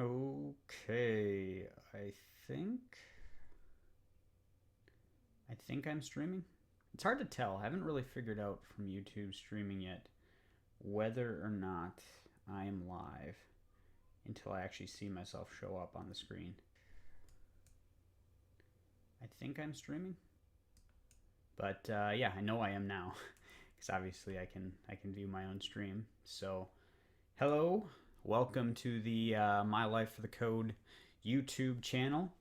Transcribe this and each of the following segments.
Okay, I think I'm streaming. It's hard to tell. I haven't really figured out from YouTube streaming yet whether or not I am live until I actually see myself show up on the screen. I think I'm streaming, but yeah, I know I am now because obviously I can view my own stream. So, hello, welcome to the My Life for the Code YouTube channel.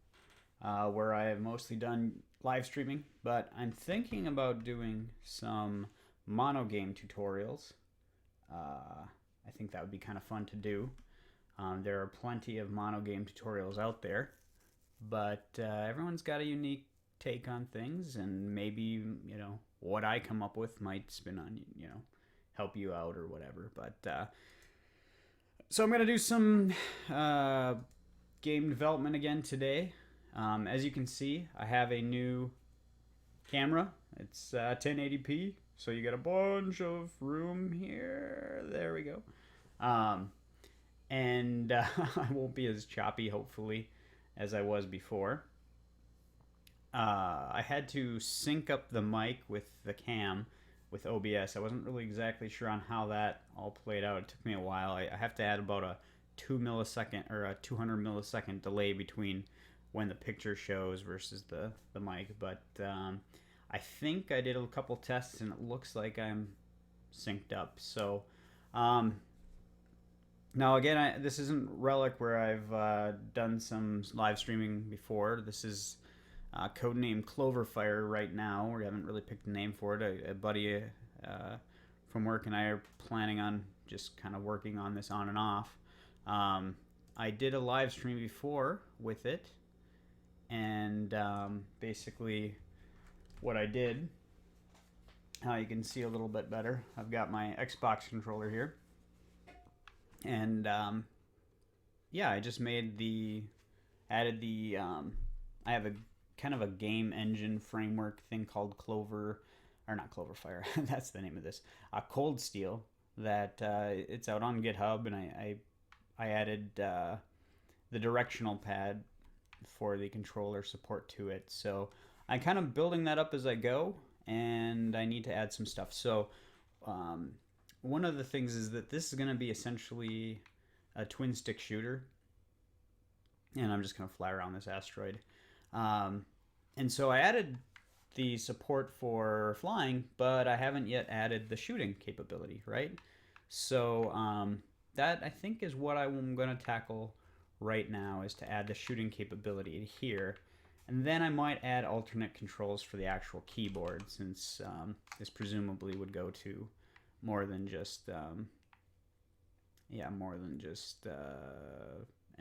Where I have mostly done live streaming, but I'm thinking about doing some mono game tutorials. I think that would be kind of fun to do. There are plenty of mono game tutorials out there, but everyone's got a unique take on things, and maybe what I come up with might spin on help you out or whatever. But so I'm gonna do some game development again today. As you can see, I have a new camera. It's 1080p, so you get a bunch of room here. There we go. And I won't be as choppy, hopefully, as I was before. I had to sync up the mic with the cam with OBS. I wasn't really exactly sure on how that all played out. It took me a while. I have to add about a 2 millisecond or a 200 millisecond delay between when the picture shows versus the mic. But I think I did a couple tests and it looks like I'm synced up. So now again, this isn't Relic where I've done some live streaming before. This is codename Cloverfire right now. We haven't really picked a name for it. A buddy from work and I are planning on just kind of working on this on and off. I did a live stream before with it, and basically what I did, you can see a little bit better. I've got my Xbox controller here, and yeah, I just added the I have a kind of a game engine framework thing called not Cloverfire. That's the name of this. Cold Steel. That it's out on GitHub, and I added the directional pad for the controller support to it. So I'm kind of building that up as I go, and I need to add some stuff. So one of the things is that this is going to be essentially a twin stick shooter, and I'm just going to fly around this asteroid. And so I added the support for flying, but I haven't yet added the shooting capability, right? So that I think is what I'm going to tackle right now, is to add the shooting capability here. And then I might add alternate controls for the actual keyboard, since this presumably would go to more than just an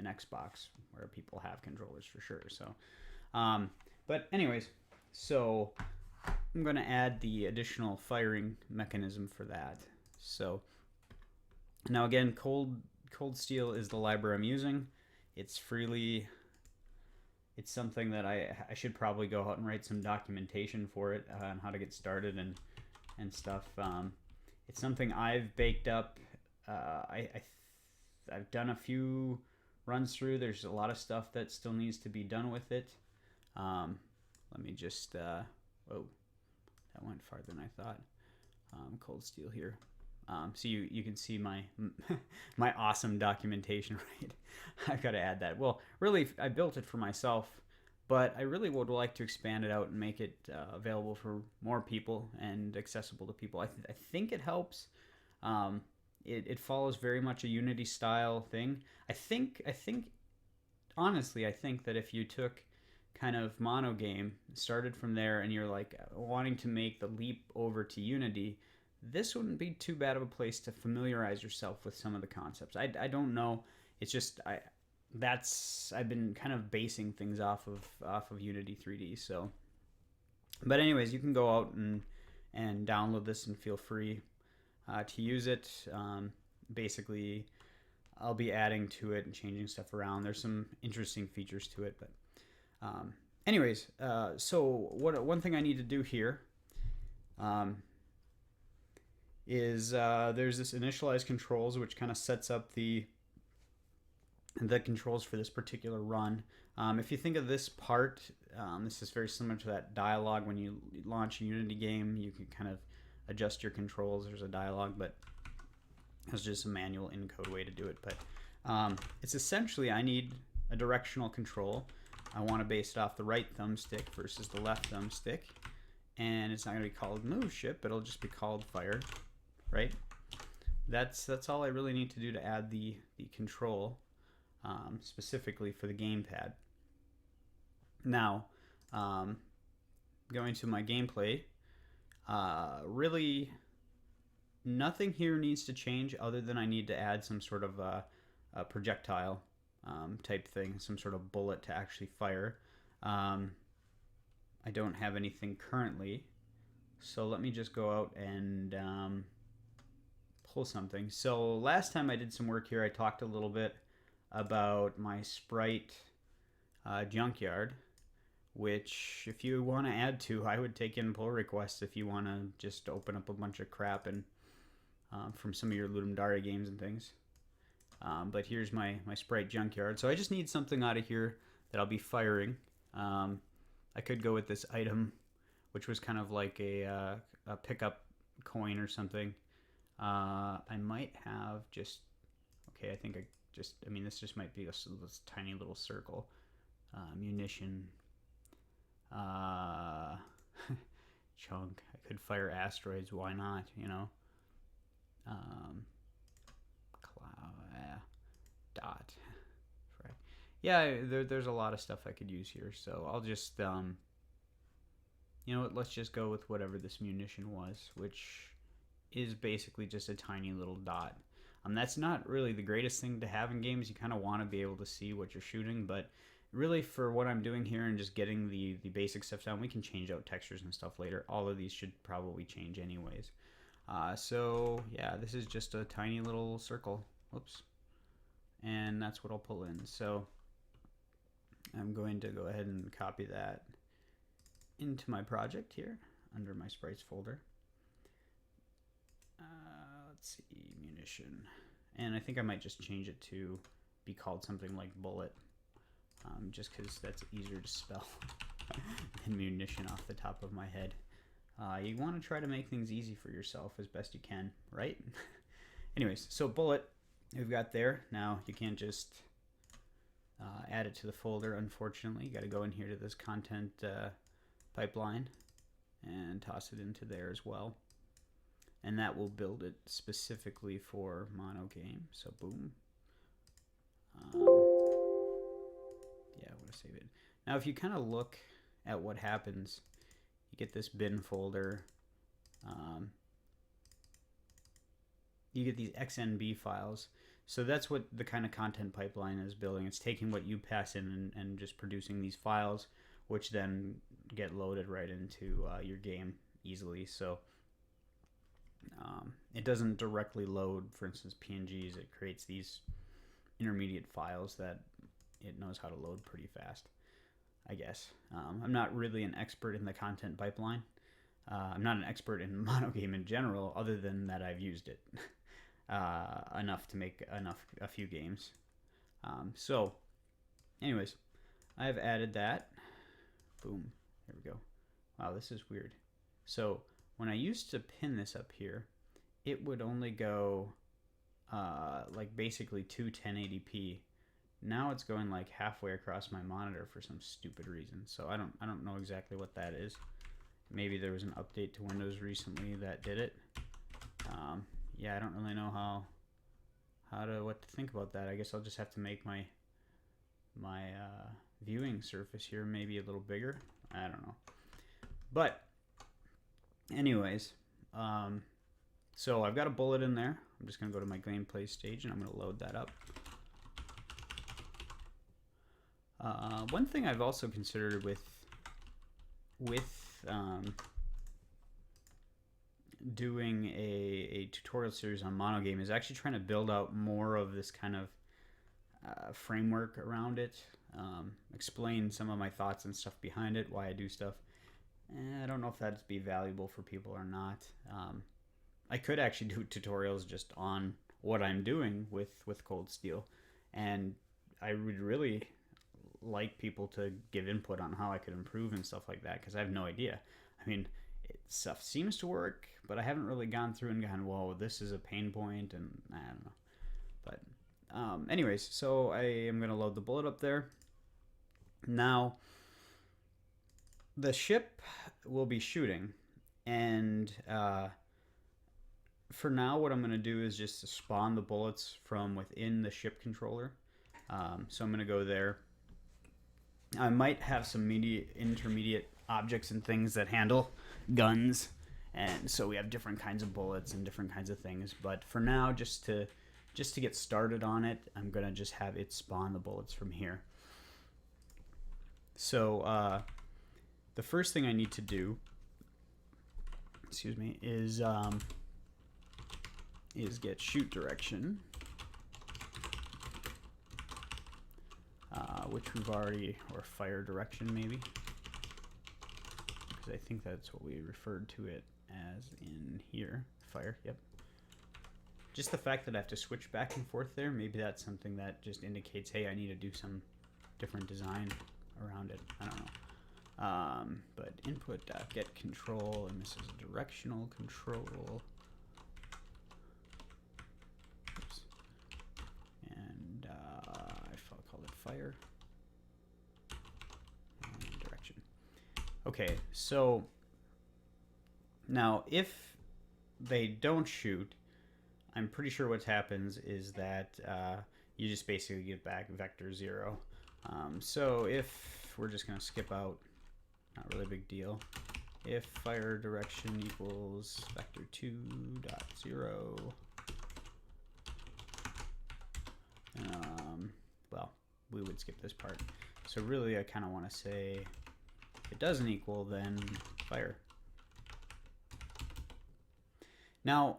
Xbox where people have controllers for sure. So but anyways, so I'm going to add the additional firing mechanism for that. So now again, Cold Steel is the library I'm using. It's something that I should probably go out and write some documentation for it on how to get started and stuff. It's something I've baked up. I've done a few runs through. There's a lot of stuff that still needs to be done with it. Let me just whoa, that went farther than I thought. Cold Steel here. So you can see my my awesome documentation, right? I've got to add that. Well, really, I built it for myself, but I really would like to expand it out and make it available for more people and accessible to people. I think it helps. It follows very much a Unity style thing. I think honestly, I think that if you took kind of mono game, started from there, and you're like wanting to make the leap over to Unity, this wouldn't be too bad of a place to familiarize yourself with some of the concepts. I don't know. It's just I've been kind of basing things off of Unity 3D. So, but anyways, you can go out and download this and feel free to use it. Basically, I'll be adding to it and changing stuff around. There's some interesting features to it, but anyways, so one thing I need to do here is there's this Initialized Controls, which kind of sets up the the controls for this particular run. If you think of this part, this is very similar to that dialogue when you launch a Unity game. You can kind of adjust your controls. There's a dialogue, but it's just a manual in-code way to do it. But it's essentially, I need a directional control. I want to base it off the right thumbstick versus the left thumbstick. And it's not going to be called move ship, it'll just be called fire, right? That's all I really need to do to add the control specifically for the gamepad. Now, going to my gameplay, really nothing here needs to change other than I need to add some sort of a projectile type thing, some sort of bullet to actually fire. I don't have anything currently, so let me just go out and pull something. So last time I did some work here, I talked a little bit about my Sprite junkyard, which if you want to add to, I would take in pull requests if you want to just open up a bunch of crap and from some of your Ludum Dare games and things. But here's my Sprite junkyard. So I just need something out of here that I'll be firing. I could go with this item, which was kind of like a pickup coin or something. I might have just, okay, I think I mean, this just might be this tiny little circle. Munition. Chunk. I could fire asteroids, why not, you know? Dot. Right. Yeah, there's a lot of stuff I could use here, so I'll just, you know what, let's just go with whatever this munition was, which is basically just a tiny little dot. That's not really the greatest thing to have in games. You kind of want to be able to see what you're shooting, but really for what I'm doing here and just getting the basic stuff down, we can change out textures and stuff later. All of these should probably change anyways. So yeah, this is just a tiny little circle. Whoops. And that's what I'll pull in. So I'm going to go ahead and copy that into my project here under my sprites folder. Let's see, munition. And I think I might just change it to be called something like bullet, just because that's easier to spell than munition off the top of my head. You want to try to make things easy for yourself as best you can, right? Anyways, so bullet we've got there. Now you can't just add it to the folder, unfortunately. You got to go in here to this content pipeline and toss it into there as well. And that will build it specifically for mono game. So boom. Yeah, I want to save it. Now if you kind of look at what happens, you get this bin folder. You get these XNB files. So that's what the kind of content pipeline is building. It's taking what you pass in and just producing these files, which then get loaded right into your game easily. So it doesn't directly load, for instance, PNGs. It creates these intermediate files that it knows how to load pretty fast, I guess. I'm not really an expert in the content pipeline. I'm not an expert in monogame in general, other than that I've used it enough to make a few games. So anyways, I've added that. Boom. There we go. Wow, this is weird. So when I used to pin this up here, it would only go like basically to 1080p. Now it's going like halfway across my monitor for some stupid reason. So I don't know exactly what that is. Maybe there was an update to Windows recently that did it. Yeah, I don't really know what to think about that. I guess I'll just have to make my viewing surface here maybe a little bigger. I don't know. But anyways, so I've got a bullet in there. I'm just gonna go to my gameplay stage and I'm gonna load that up. One thing I've also considered with doing a tutorial series on monogame is actually trying to build out more of this kind of framework around it, explain some of my thoughts and stuff behind it, why I do stuff. I don't know if that'd be valuable for people or not. I could actually do tutorials just on what I'm doing with Cold Steel, and I would really like people to give input on how I could improve and stuff like that, because I have no idea. I mean, stuff seems to work, but I haven't really gone through and gone, whoa, this is a pain point, and I don't know. But anyways, so I am going to load the bullet up there. Now, the ship will be shooting, and for now what I'm going to do is just to spawn the bullets from within the ship controller. So I'm going to go there. I might have some intermediate objects and things that handle guns, and so we have different kinds of bullets and different kinds of things. But for now, just to get started on it, I'm going to just have it spawn the bullets from here. So the first thing I need to do, excuse me, is get shoot direction, which we've already, or fire direction maybe, because I think that's what we referred to it as in here. Fire, yep. Just the fact that I have to switch back and forth there, maybe that's something that just indicates, hey, I need to do some different design around it. I don't know. But input.get control, and this is a directional control. Oops. And I call it fire. And direction. Okay, so now if they don't shoot, I'm pretty sure what happens is that you just basically get back vector 0. So if we're just going to skip out, not really a big deal, if fire direction equals vector 2.0, well, we would skip this part. So really I kind of want to say, if it doesn't equal, then fire. Now,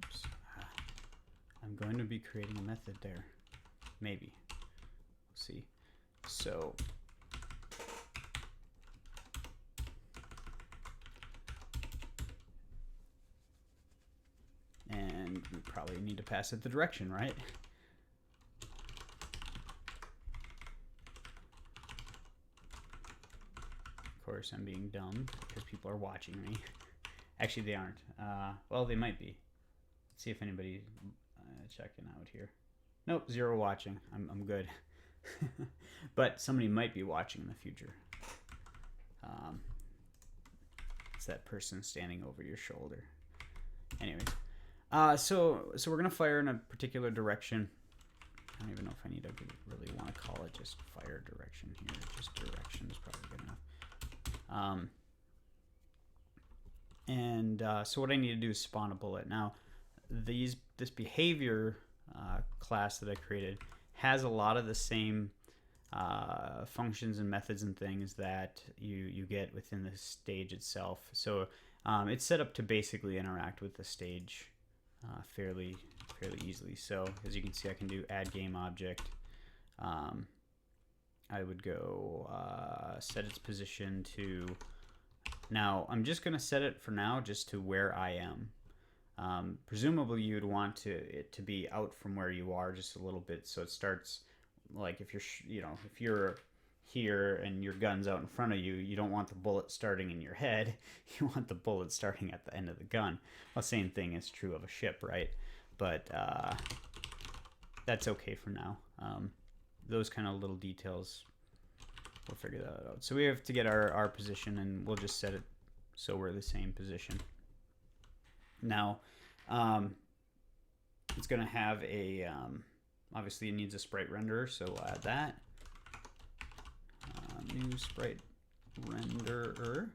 oops, I'm going to be creating a method there. Maybe. We'll see. So and we probably need to pass it the direction, right? Of course, I'm being dumb because people are watching me. Actually, they aren't. Well, they might be. Let's see if anybody checking out here. Nope, 0 watching. I'm good. But somebody might be watching in the future. It's that person standing over your shoulder. Anyways, so we're gonna fire in a particular direction. I don't even know if I need to really want to call it just fire direction here. Just direction is probably good enough. So what I need to do is spawn a bullet. Now, this behavior class that I created has a lot of the same functions and methods and things that you get within the stage itself. So it's set up to basically interact with the stage fairly easily. So as you can see, I can do add game object. I would go set its position to, now I'm just going to set it for now just to where I am. Presumably you'd want it to be out from where you are just a little bit, so it starts like if you're here and your gun's out in front of you, you don't want the bullet starting in your head. You want the bullet starting at the end of the gun. Well, same thing is true of a ship, right? But that's okay for now. Those kind of little details, we'll figure that out. So we have to get our position, and we'll just set it so we're the same position. Now, it's going to have a, obviously it needs a sprite renderer, so we'll add that. New sprite renderer.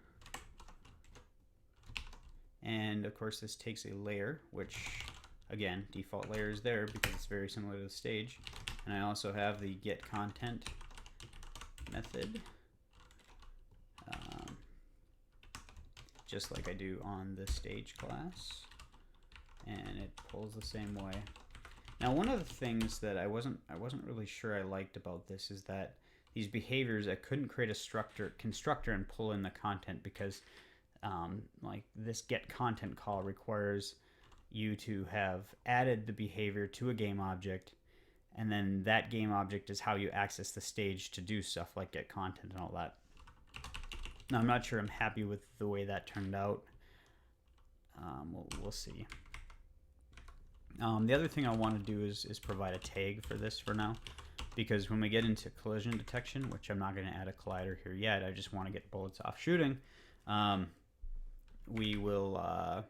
And of course this takes a layer, which again, default layer is there because it's very similar to the stage. And I also have the get content method, just like I do on the stage class, and it pulls the same way. Now, one of the things that I wasn't really sure I liked about this is that these behaviors, I couldn't create a constructor and pull in the content because like this get content call requires you to have added the behavior to a game object And then that game object is how you access the stage to do stuff like get content and all that. Now, I'm not sure I'm happy with the way that turned out. We'll see. The other thing I want to do is provide a tag for this for now, because when we get into collision detection, which I'm not going to add a collider here yet, I just want to get bullets off shooting, we will,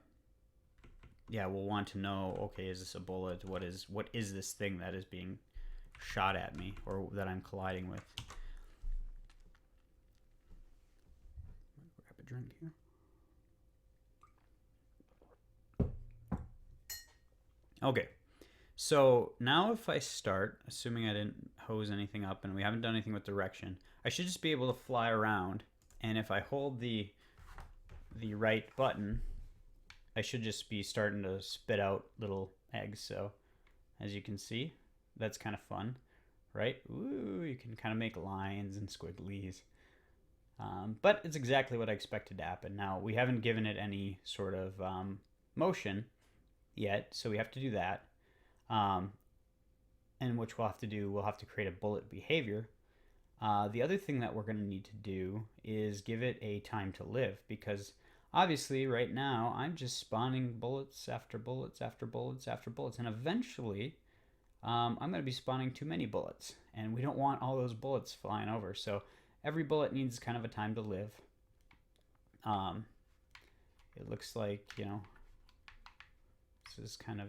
yeah, we'll want to know, okay, is this a bullet? What is this thing that is being shot at me or that I'm colliding with? Grab a drink here. Okay, so now if I start, assuming I didn't hose anything up and we haven't done anything with direction, I should just be able to fly around, and if I hold the right button, I should just be starting to spit out little eggs. So as you can see, that's kind of fun, right? Ooh, you can kind of make lines and squigglies. But it's exactly what I expected to happen. Now, we haven't given it any sort of motion yet, so we have to do that. And which we'll have to do, we'll have to create a bullet behavior. The other thing that we're going to need to do is give it a time to live, because obviously right now I'm just spawning bullets after bullets after bullets after bullets, and eventually I'm going to be spawning too many bullets, and we don't want all those bullets flying over. So every bullet needs kind of a time to live. It looks like, you know, this is kind of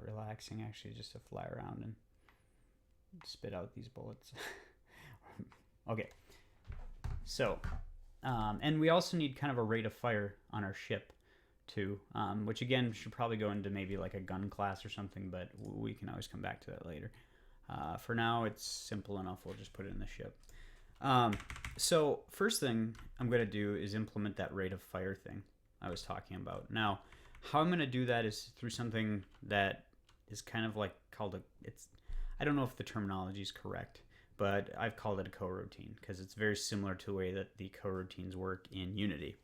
relaxing actually, just to fly around and spit out these bullets. Okay, so and we also need kind of a rate of fire on our ship too, which again should probably go into maybe like a gun class or something, but we can always come back to that later. For now it's simple enough, we'll just put it in the ship. So first thing I'm going to do is implement that rate of fire thing I was talking about. Now, how I'm going to do that is through something that is kind of like called I don't know if the terminology is correct, but I've called it a coroutine because it's very similar to the way that the coroutines work in Unity.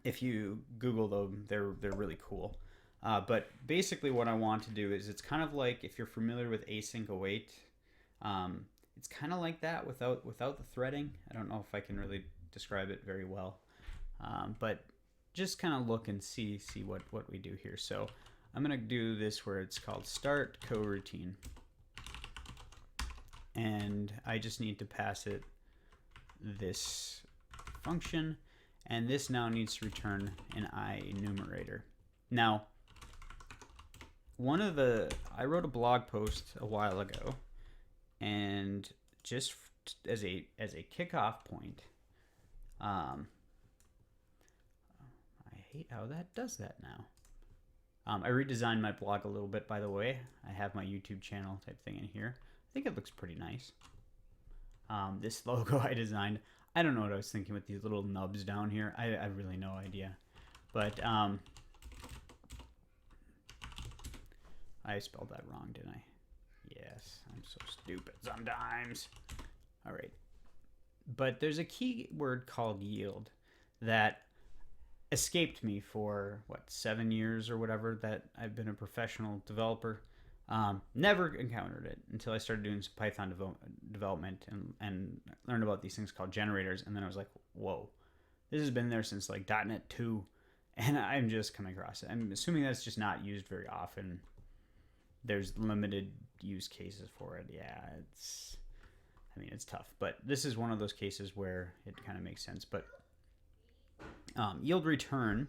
If you Google them, they're really cool. But basically what I want to do is, it's kind of like, if you're familiar with async await, it's kind of like that without the threading. I don't know if I can really describe it very well, but just kind of look and see what we do here. So I'm going to do this where it's called start coroutine, and I just need to pass it this function, and this now needs to return an enumerator. Now, I wrote a blog post a while ago, and just as a kickoff point, I hate how that does that now. I redesigned my blog a little bit, by the way. I have my YouTube channel type thing in here. I think it looks pretty nice. This logo I designed, I don't know what I was thinking with these little nubs down here. I have really no idea. But I spelled that wrong, didn't I? Yes, I'm so stupid sometimes. All right. But there's a key word called yield that escaped me for, 7 years or whatever that I've been a professional developer. Never encountered it until I started doing some Python development and learned about these things called generators. And then I was like, whoa, this has been there since like .NET 2, and I'm just coming across it. I'm assuming that's just not used very often. There's limited use cases for it. Yeah, it's tough, but this is one of those cases where it kind of makes sense. But yield return,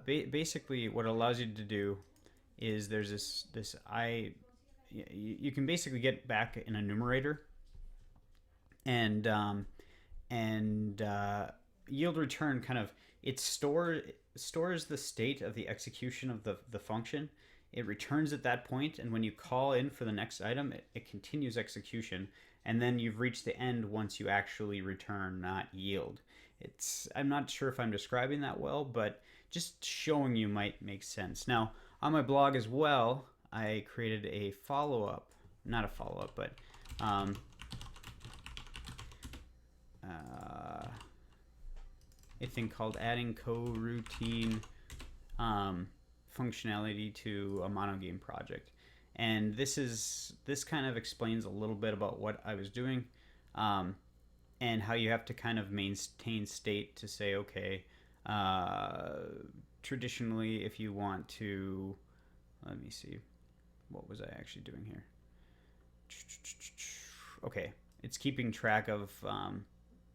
basically what it allows you to do is there's you can basically get back an enumerator, and yield return kind of, it stores the state of the execution of the function. It returns at that point, and when you call in for the next item, it continues execution, and then you've reached the end once you actually return, not yield. I'm not sure if I'm describing that well, but just showing you might make sense. Now, on my blog as well, I created a not a follow-up, but a thing called adding coroutine functionality to a monogame project. And this kind of explains a little bit about what I was doing, and how you have to kind of maintain state to say, okay, traditionally, if you want to, let me see, what was I actually doing here? Okay, it's keeping track of,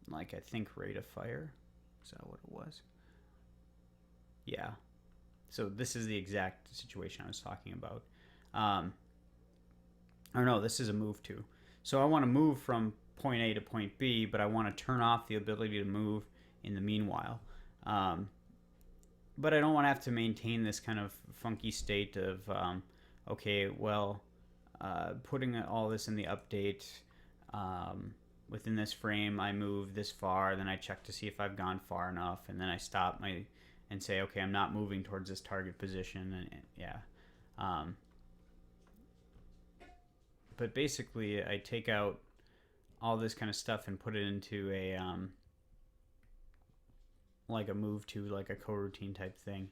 like, I think rate of fire. Is that what it was? Yeah. So this is the exact situation I was talking about. Or no, this is a move to. So I want to move from point A to point B, but I want to turn off the ability to move in the meanwhile. But I don't want to have to maintain this kind of funky state of, okay, well, putting all this in the update, within this frame, I move this far, then I check to see if I've gone far enough, and then I stop and say, okay, I'm not moving towards this target position, and yeah. But basically, I take out all this kind of stuff and put it into a like a move to, like a coroutine type thing,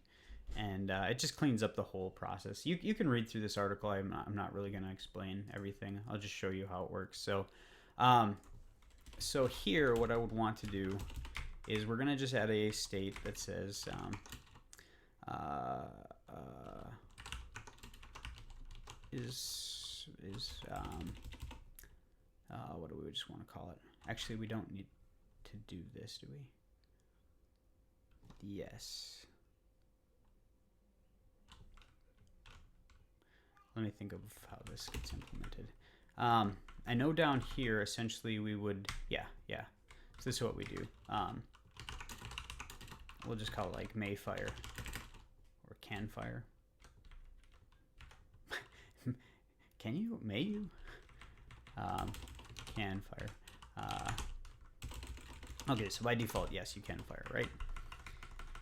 and it just cleans up the whole process. You can read through this article. I'm not really going to explain everything. I'll just show you how it works. So so here, what I would want to do is we're going to just add a state that says what do we just want to call it? Actually, we don't need to do this, do we? Yes. Let me think of how this gets implemented. I know down here, essentially, we would, yeah. So this is what we do. We'll just call it like Mayfire or Canfire. Can you? May you? Can fire. Okay, so by default, yes, you can fire, right?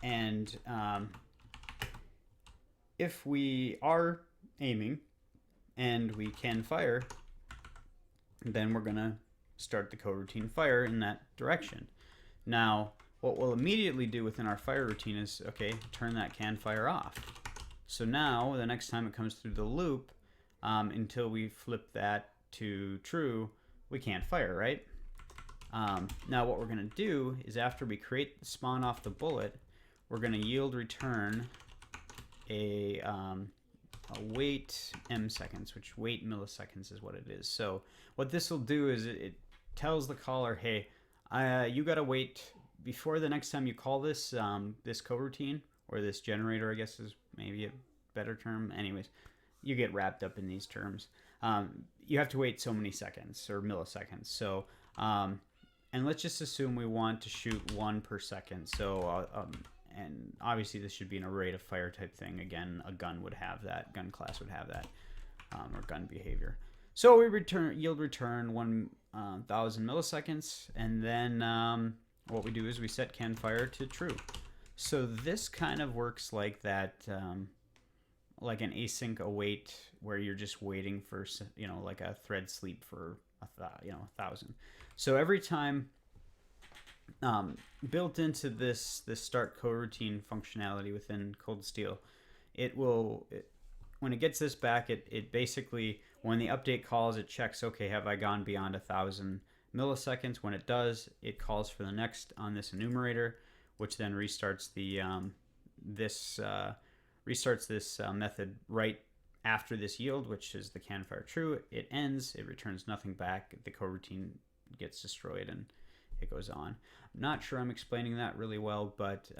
And if we are aiming and we can fire, then we're gonna start the coroutine fire in that direction. Now, what we'll immediately do within our fire routine is, okay, turn that can fire off. So now, the next time it comes through the loop, until we flip that to true, we can't fire, right? Now what we're going to do is, after we create the spawn off the bullet, we're going to yield return a wait m seconds, which wait milliseconds is what it is. So what this will do is it tells the caller, hey, you got to wait before the next time you call this this coroutine, or this generator, I guess is maybe a better term. Anyways, you get wrapped up in these terms. You have to wait so many seconds or milliseconds. So, and let's just assume we want to shoot 1 per second. So, and obviously this should be an rate of fire type thing. Again, a gun would have that. Gun class would have that, or gun behavior. So we yield return 1,000 milliseconds, and then what we do is we set can fire to true. So this kind of works like that. Like an async await, where you're just waiting for, like a thread sleep for 1,000. So every time, built into this start coroutine functionality within Cold Steel, when it gets this back, it basically, when the update calls, it checks, okay, have I gone beyond 1,000 milliseconds? When it does, it calls for the next on this enumerator, which then restarts the restarts this method right after this yield, which is the can fire true. It ends, it returns nothing back, the coroutine gets destroyed, and it goes on. I'm not sure I'm explaining that really well, but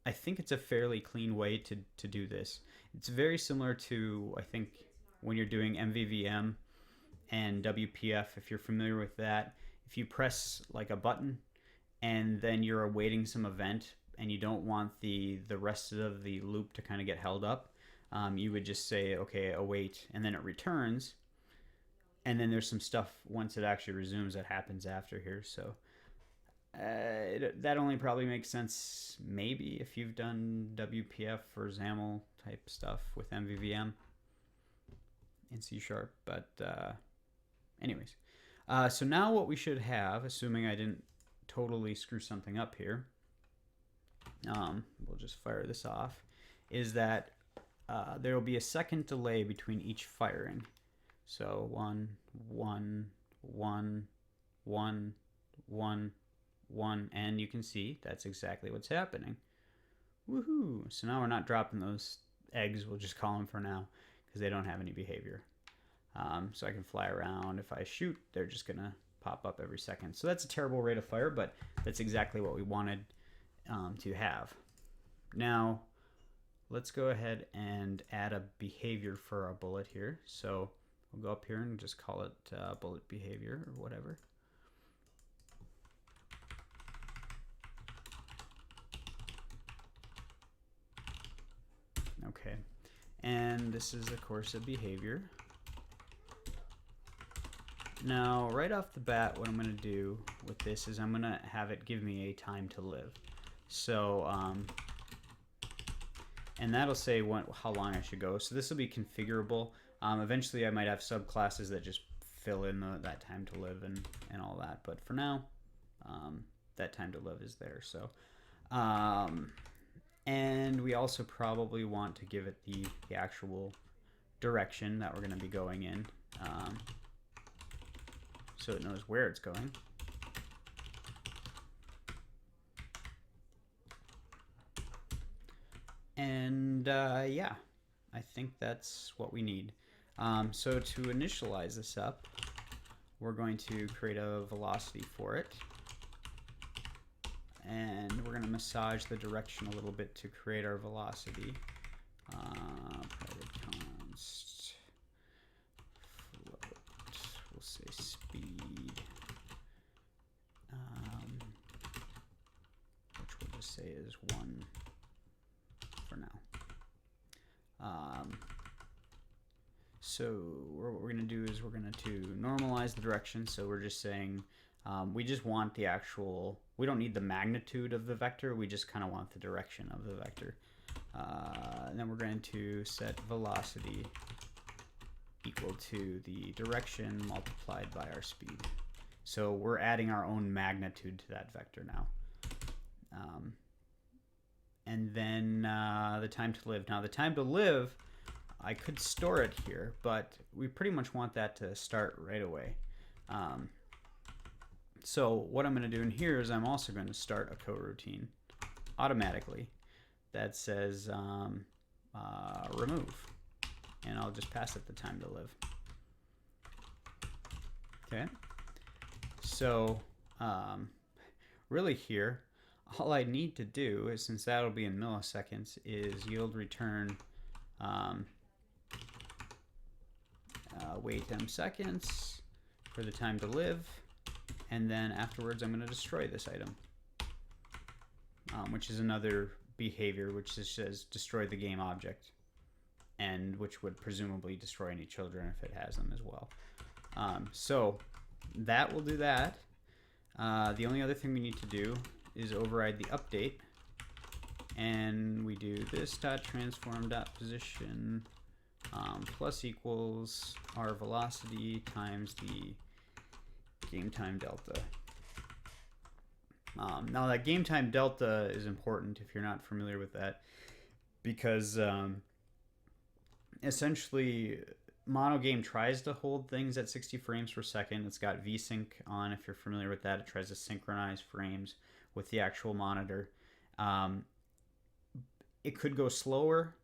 I think it's a fairly clean way to do this. It's very similar to, I think, when you're doing MVVM and WPF, if you're familiar with that. If you press like a button and then you're awaiting some event, and you don't want the rest of the loop to kind of get held up, you would just say, okay, await, and then it returns, and then there's some stuff once it actually resumes that happens after here. So that only probably makes sense maybe if you've done WPF or XAML type stuff with MVVM in C#, but anyways. So now what we should have, assuming I didn't totally screw something up here, we'll just fire this off, is that there will be a second delay between each firing. So 1, 1, 1, 1, 1, 1, and you can see that's exactly what's happening. Woohoo! So now we're not dropping those eggs, we'll just call them for now, because they don't have any behavior. So I can fly around. If I shoot, they're just going to pop up every second. So that's a terrible rate of fire, but that's exactly what we wanted to have. Now, let's go ahead and add a behavior for our bullet here. So we'll go up here and just call it bullet behavior or whatever. Okay, and this is of course a behavior. Now, right off the bat, what I'm going to do with this is I'm going to have it give me a time to live. So, and that'll say how long I should go. So this will be configurable. Eventually, I might have subclasses that just fill in that time to live and all that. But for now, that time to live is there. So, and we also probably want to give it the actual direction that we're going to be going in. So it knows where it's going. And yeah, I think that's what we need. So to initialize this up, we're going to create a velocity for it. And we're going to massage the direction a little bit to create our velocity. Private const float, we'll say speed, which we'll just say is 1 for now. So what we're going to do is we're going to normalize the direction. So we're just saying we just want the actual, we don't need the magnitude of the vector, we just kind of want the direction of the vector. And then we're going to set velocity equal to the direction multiplied by our speed. So we're adding our own magnitude to that vector now. And then the time to live. Now the time to live, I could store it here, but we pretty much want that to start right away. So what I'm going to do in here is I'm also going to start a coroutine automatically that says remove, and I'll just pass it the time to live. Okay, so really here, all I need to do is, since that'll be in milliseconds, is yield return wait m seconds for the time to live, and then afterwards I'm going to destroy this item, which is another behavior which just says destroy the game object, and which would presumably destroy any children if it has them as well. So that will do that. The only other thing we need to do is override the update, and we do this dot transform dot position plus equals our velocity times the game time delta. Now that game time delta is important if you're not familiar with that, because essentially monogame tries to hold things at 60 frames per second. It's got VSync on, if you're familiar with that. It tries to synchronize frames with the actual monitor. It could go slower,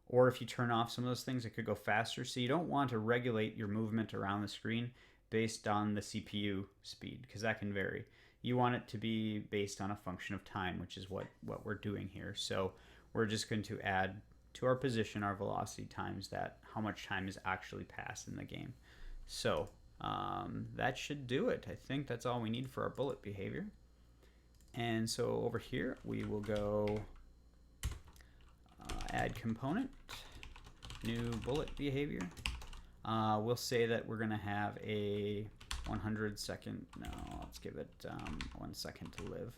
or if you turn off some of those things, it could go faster. So you don't want to regulate your movement around the screen based on the CPU speed, because that can vary. You want it to be based on a function of time, which is what we're doing here. So we're just going to add to our position our velocity times that how much time is actually passed in the game. So that should do it. I think that's all we need for our bullet behavior. And so over here we will go add component, new bullet behavior. We'll say that we're going to have a 100 second, no, let's give it 1 second to live.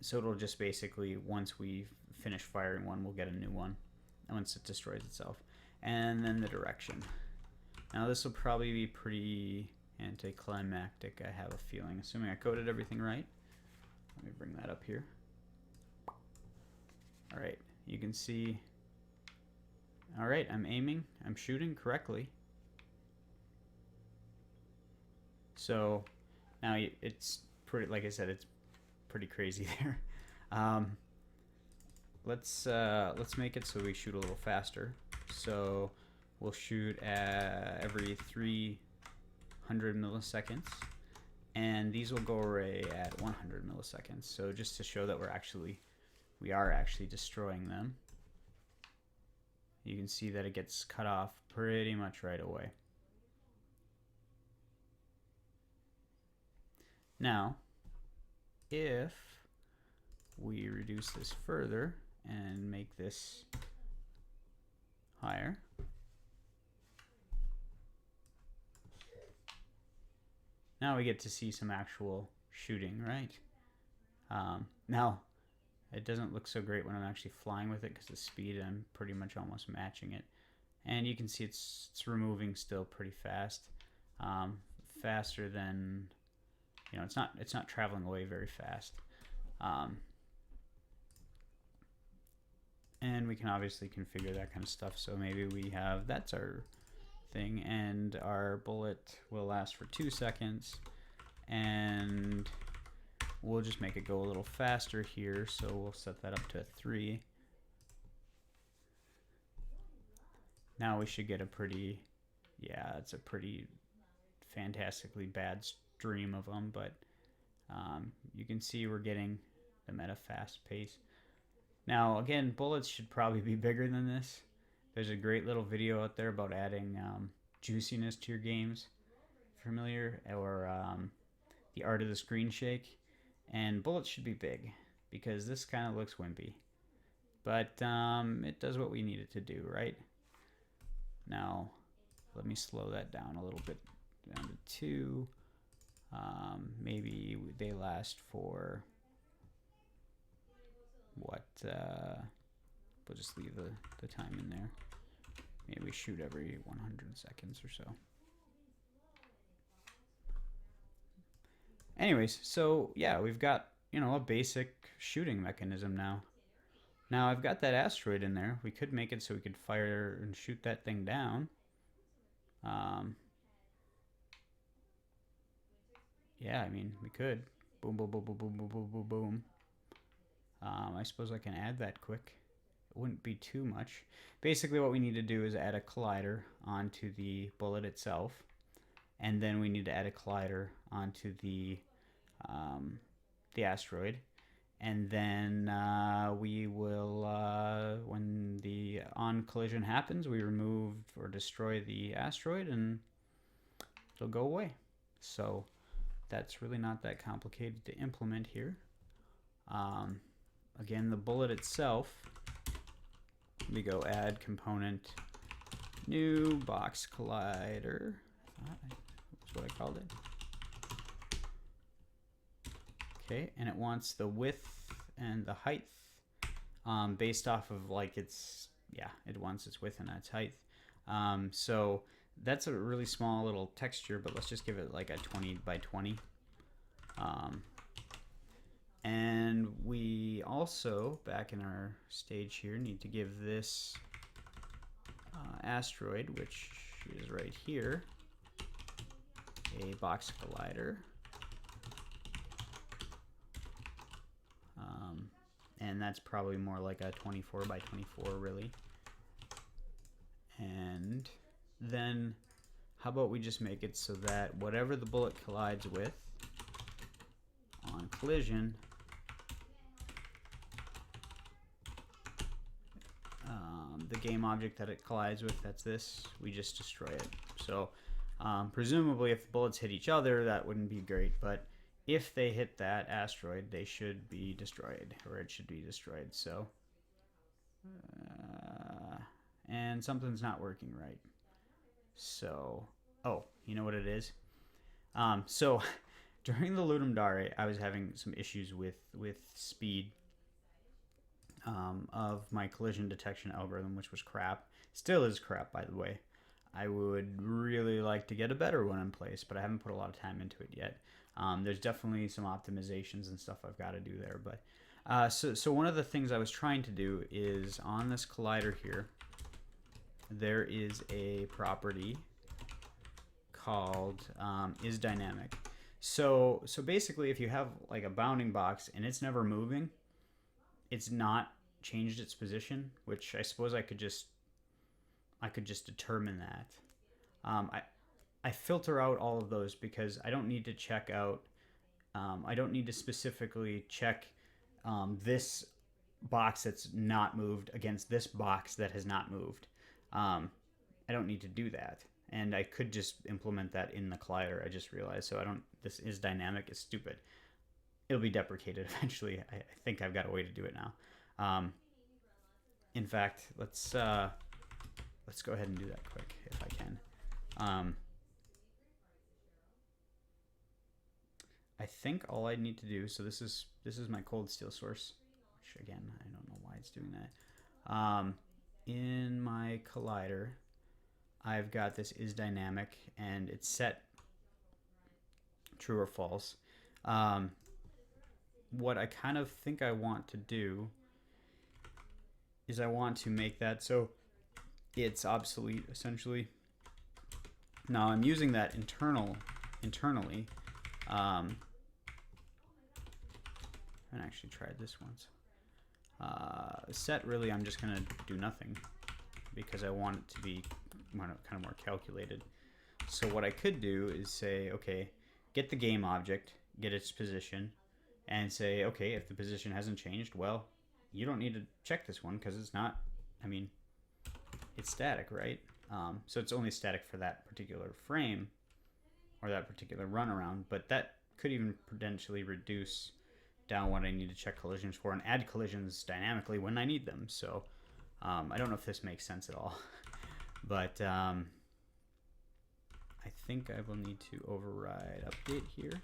So it'll just basically, once we finish firing one, we'll get a new one once it destroys itself. And then the direction. Now this will probably be pretty anticlimactic, I have a feeling, assuming I coded everything right. Let me bring that up here. All right, you can see All right, I'm aiming. I'm shooting correctly. So now it's pretty, like I said, it's pretty crazy there. Let's make it so we shoot a little faster. So we'll shoot at every 300 milliseconds, and these will go away at 100 milliseconds. So just to show that we are actually destroying them. You can see that it gets cut off pretty much right away. Now, if we reduce this further and make this higher, now we get to see some actual shooting, right? Now, it doesn't look so great when I'm actually flying with it because the speed, I'm pretty much almost matching it. And you can see it's removing still pretty fast, faster than, you know, it's not traveling away very fast. And we can obviously configure that kind of stuff. So maybe we have, that's our thing, and our bullet will last for 2 seconds, and we'll just make it go a little faster here. So we'll set that up to 3. Now we should get a pretty, yeah, it's a pretty fantastically bad stream of them, but you can see we're getting them at a fast pace. Now, again, bullets should probably be bigger than this. There's a great little video out there about adding juiciness to your games. Familiar? Or the art of the screen shake. And bullets should be big, because this kind of looks wimpy. But it does what we need it to do, right? Now, let me slow that down a little bit, down to 2. Maybe they last for what? We'll just leave the time in there. Maybe we shoot every 100 seconds or so. Anyways, so yeah, we've got, you know, a basic shooting mechanism now. Now I've got that asteroid in there. We could make it so we could fire and shoot that thing down. Yeah, I mean, we could. Boom, boom, boom, boom, boom, boom, boom, boom, boom. I suppose I can add that quick. It wouldn't be too much. Basically what we need to do is add a collider onto the bullet itself, and then we need to add a collider onto the asteroid, and then we will, when the on collision happens, we remove or destroy the asteroid and it'll go away. So that's really not that complicated to implement here. Again, the bullet itself, we go add component new box collider. That's what I called it. Okay, and it wants the width and the height based off of, like, its, yeah, it wants its width and its height. So that's a really small little texture, but let's just give it like a 20 by 20. And we also, back in our stage here, need to give this asteroid, which is right here, a box collider. And that's probably more like a 24 by 24, really. And then how about we just make it so that whatever the bullet collides with on collision, the game object that it collides with, that's this, we just destroy it. So presumably if the bullets hit each other, that wouldn't be great, but if they hit that asteroid, they should be destroyed, or it should be destroyed. So and something's not working right. So, oh, you know what it is? So during the Ludum Dare, I was having some issues with speed of my collision detection algorithm, which was crap. Still is crap, by the way. I would really like to get a better one in place, but I haven't put a lot of time into it yet. There's definitely some optimizations and stuff I've got to do there. But so one of the things I was trying to do is on this collider here, there is a property called isDynamic. So basically, if you have like a bounding box and it's never moving, it's not changed its position, which I suppose I could just determine that. I filter out all of those because I don't need to check out. I don't need to specifically check this box that's not moved against this box that has not moved. I don't need to do that. And I could just implement that in the collider. I just realized. So I don't. This isDynamic is stupid. It'll be deprecated eventually. I think I've got a way to do it now. In fact, let's go ahead and do that quick if I can. I think all I need to do. So this is my cold steel source, which again I don't know why it's doing that. In my collider, I've got this isDynamic and it's set true or false. What I kind of think I want to do is I want to make that so it's obsolete essentially. Now I'm using that internally. I actually tried this once. Set really I'm just gonna do nothing because I want it to be kind of more calculated. So what I could do is say, okay, get the game object, get its position, and say, okay, if the position hasn't changed, well, you don't need to check this one because it's not, I mean, it's static, right? So it's only static for that particular frame or that particular run around, but that could even potentially reduce down what I need to check collisions for and add collisions dynamically when I need them. So I don't know if this makes sense at all, but I think I will need to override update here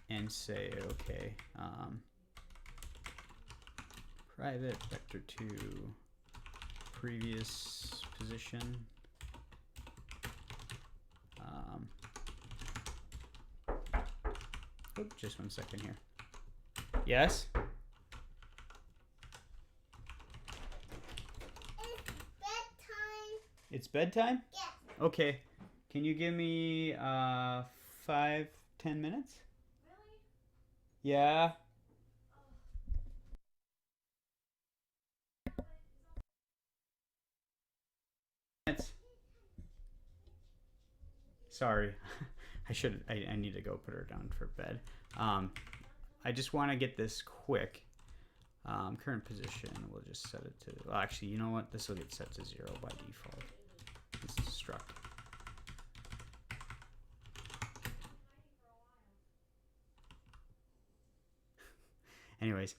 and say, okay, private vector2 previous position. Oh, just 1 second here. Yes? It's bedtime? Yes. Okay. Can you give me 5-10 minutes? Really? Yeah. Sorry. I need to go put her down for bed. I just want to get this quick. Current position, we'll just set it to, well, actually, you know what? This will get set to 0 by default. It's struct. Anyways,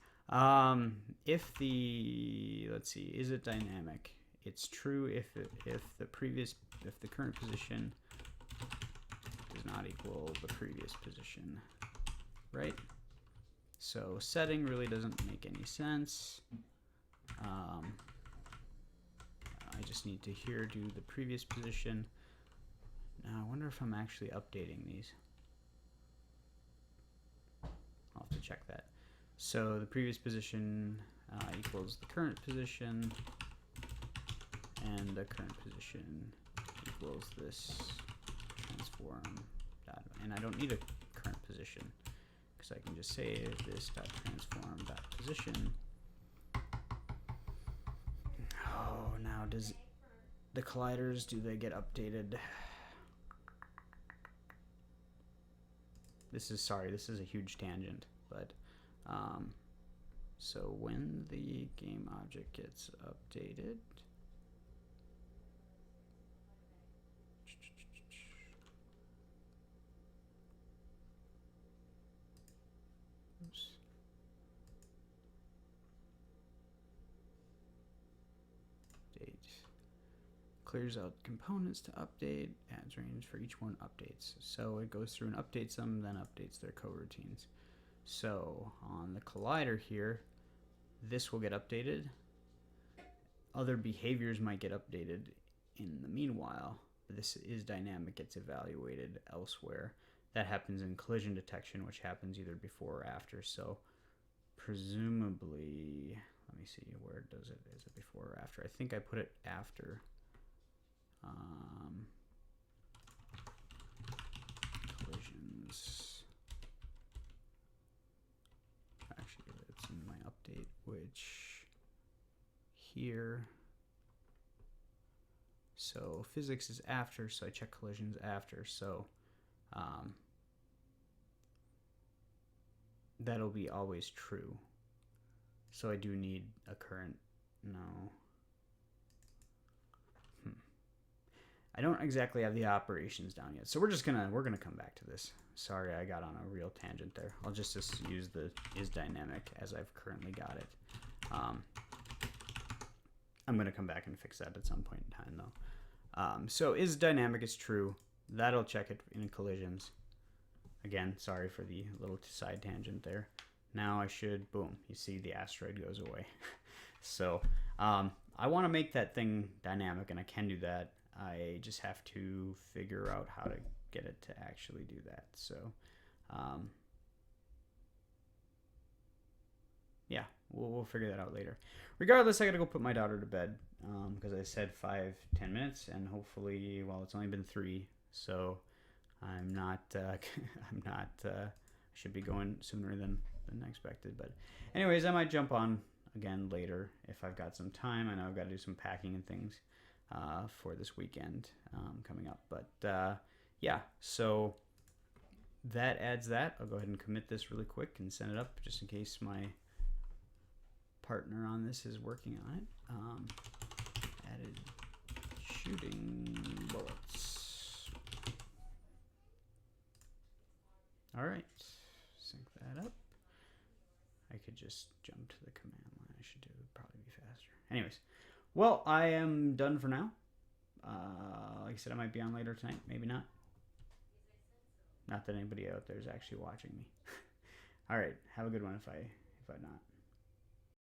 if the, let's see, is it dynamic? It's true if the current position does not equal the previous position, right? So setting really doesn't make any sense. I just need to here do the previous position. Now I wonder if I'm actually updating these. I'll have to check that. So the previous position equals the current position, and the current position equals this transform dot, and I don't need a current position because I can just say this dot transform dot position. Oh, now does the colliders, do they get updated? This is a huge tangent, but so when the game object gets updated, oops. Date clears out components to update, adds range for each one updates. So it goes through and updates them, then updates their coroutines. So on the collider here, this will get updated. Other behaviors might get updated in the meanwhile. This isDynamic gets evaluated elsewhere. That happens in collision detection, which happens either before or after. So presumably, let me see, where does it, is it before or after? I think I put it after. Collisions. Actually, it's in my update, which here. So physics is after, so I check collisions after. So that'll be always true. So I do need a current, no. I don't exactly have the operations down yet. So we're gonna come back to this. Sorry, I got on a real tangent there. I'll just use the is dynamic as I've currently got it. I'm gonna come back and fix that at some point in time though. So is dynamic is true. That'll check it in collisions. Again, sorry for the little side tangent there. Now I should, boom, you see the asteroid goes away. So I want to make that thing dynamic, and I can do that. I just have to figure out how to get it to actually do that. So yeah, we'll figure that out later. Regardless, I gotta go put my daughter to bed because I said 5-10 minutes, and hopefully, well, it's only been 3, so I'm not should be going sooner than expected. But anyways, I might jump on again later if I've got some time. I know I've got to do some packing and things for this weekend coming up. But yeah, so that adds that. I'll go ahead and commit this really quick and send it up just in case my partner on this is working on it. Added shooting bullets. All right, sync that up. I could just jump to the command line. I should do it, would probably be faster. Anyways, well, I am done for now. Like I said, I might be on later tonight, maybe not. Not that anybody out there is actually watching me. All right, have a good one if I'm not.